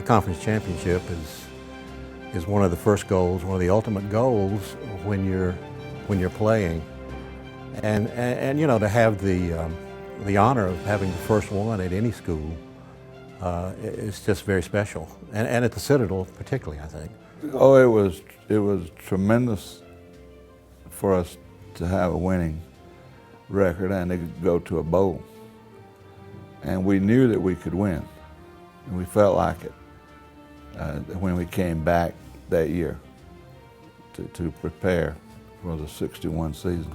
the conference championship is one of the first goals, one of the ultimate goals when you're playing, and you know, to have the honor of having the first one at any school is just very special, and at the Citadel particularly, I think. Oh, it was tremendous for us to have a winning record and to go to a bowl. And we knew that we could win, and we felt like it when we came back that year to prepare for the '61 season.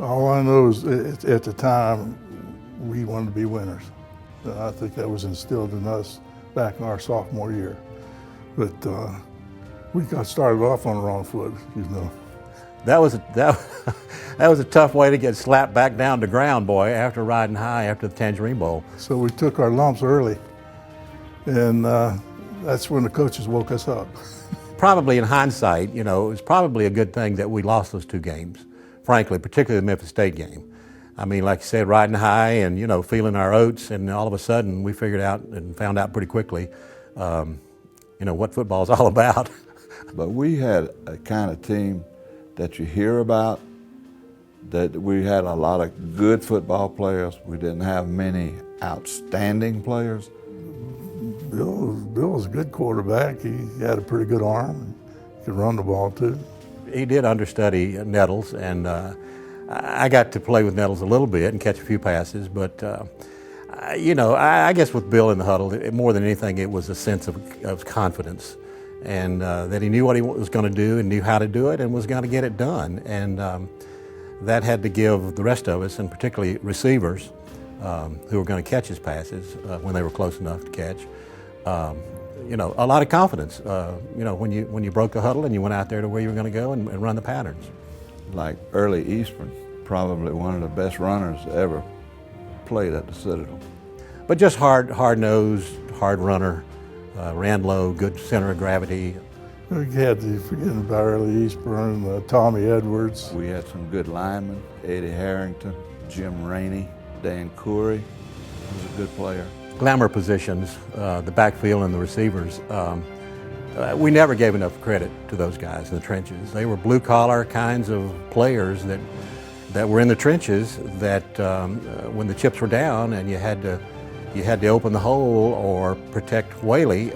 All I know is at the time we wanted to be winners. I think that was instilled in us back in our sophomore year. But we got started off on the wrong foot, you know. That was a tough way to get slapped back down to ground, boy, after riding high after the Tangerine Bowl. So we took our lumps early, and that's when the coaches woke us up. Probably in hindsight, you know, it was probably a good thing that we lost those two games, frankly, particularly the Memphis State game. I mean, like you said, riding high and, you know, feeling our oats, and all of a sudden we figured out and found out pretty quickly, you know, what football's all about. But we had a kind of team that you hear about, that we had a lot of good football players. We didn't have many outstanding players. Bill was a good quarterback. He had a pretty good arm. He could run the ball too. He did understudy Nettles, and I got to play with Nettles a little bit and catch a few passes, but you know, I guess with Bill in the huddle, more than anything, it was a sense of confidence, and that he knew what he was going to do and knew how to do it and was going to get it done. And that had to give the rest of us, and particularly receivers who were going to catch his passes when they were close enough to catch, you know, a lot of confidence. You know, when you broke the huddle and you went out there to where you were going to go and run the patterns. Like early Eastman, probably one of the best runners ever played at the Citadel. But just hard-nosed, hard runner, ran low, good center of gravity. We had to forget about early Eastburn, Tommy Edwards. We had some good linemen, Eddie Harrington, Jim Rainey, Dan Coury was a good player. Glamour positions, the backfield and the receivers, we never gave enough credit to those guys in the trenches. They were blue-collar kinds of players that were in the trenches that when the chips were down and you had to open the hole or protect Whaley,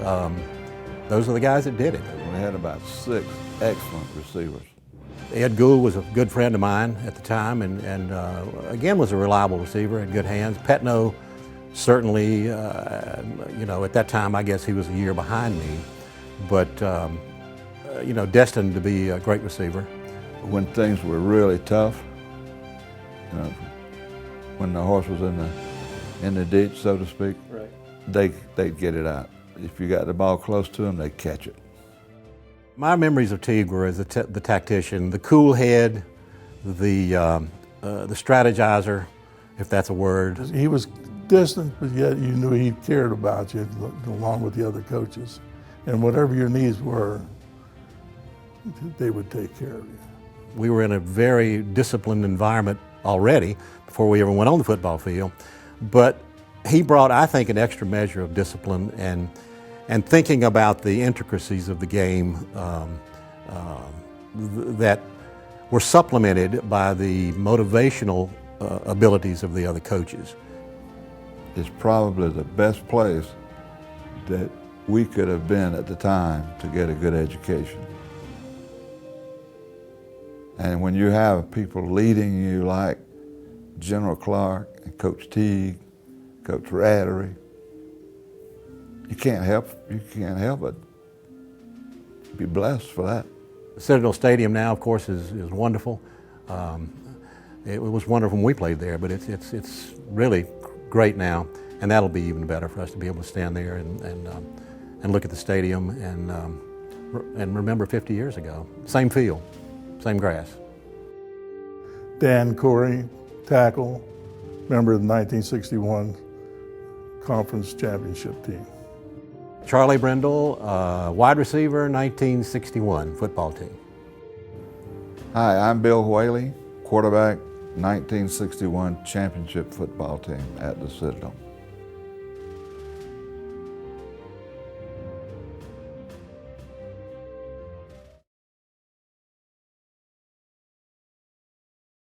those are the guys that did it. We had about 6 excellent receivers. Ed Gould was a good friend of mine at the time, and again was a reliable receiver, had good hands. Petno certainly, you know, at that time I guess he was a year behind me, but you know, destined to be a great receiver. When things were really tough, you know, when the horse was in the ditch, so to speak, right, they'd get it out. If you got the ball close to them, they'd catch it. My memories of Teague were as the tactician, the cool head, the strategizer, if that's a word. He was distant, but yet you knew he cared about you along with the other coaches. And whatever your needs were, they would take care of you. We were in a very disciplined environment already before we ever went on the football field, but he brought, I think, an extra measure of discipline and thinking about the intricacies of the game that were supplemented by the motivational abilities of the other coaches. It's probably the best place that we could have been at the time to get a good education. And when you have people leading you like General Clark and Coach Teague, Coach Rattery, you can't help but be blessed for that. The Citadel Stadium now, of course, is wonderful. It was wonderful when we played there, but it's really great now, and that'll be even better for us to be able to stand there and look at the stadium and remember 50 years ago. Same field, same grass. Dan Coury, tackle, member of the 1961 conference championship team. Charlie Brindle, wide receiver, 1961 football team. Hi, I'm Bill Whaley, quarterback, 1961 championship football team at the Citadel.